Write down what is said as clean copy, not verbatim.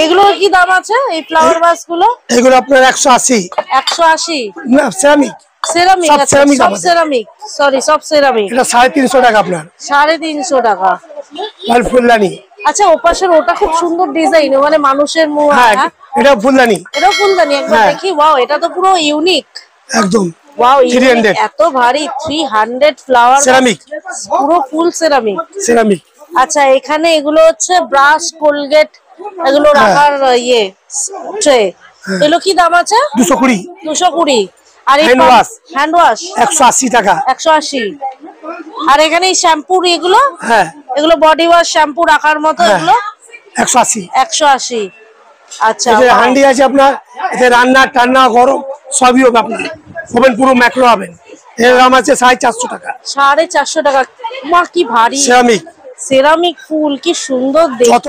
এগুলো কি দাম আছে এই ফ্লাওয়ার ভাস গুলো? এগুলো আপনার 180। 180 না সেরামিক। সেরামিক আছে, সব সেরামিক, সরি সব সেরামিক। এটা 350 টাকা আপনার। 350 টাকা। লাল ফুলদানি। আচ্ছা ওপাশের ওটা খুব সুন্দর ডিজাইন, মানে মানুষের মুখ। হ্যাঁ এটা ফুলদানি। এটা ফুলদানি একবার দেখি। ওয়াও এটা তো পুরো ইউনিক একদম। ওয়াও 300 এত ভারী। 300 ফ্লাওয়ার সেরামিক, পুরো ফুল সেরামিক। সেরামিক। আচ্ছা এখানে এগুলো হচ্ছে ব্রাশ কোলগেট এগুলো রাখার ইয়ে ট্রে। এগুলো কি দাম আছে? 220। 220। আর এই হ্যান্ড ওয়াশ 180 টাকা। 180। আর এখানে এই শ্যাম্পুর এগুলো, হ্যাঁ এগুলো বডি ওয়াশ শ্যাম্পু রাখার মতো, এগুলো 180। 180। আচ্ছা এই যে হান্ডি আছে আপনার, এতে রান্না টান্না গরম সবই হবে আপনার। ওভেন পুরো ম্যাক্রো ওভেন। এর দাম আছে 450 টাকা। 450 টাকা। মা কি ভারী সেরামিক। সেরামিক ফুল, কি সুন্দর দেখতে।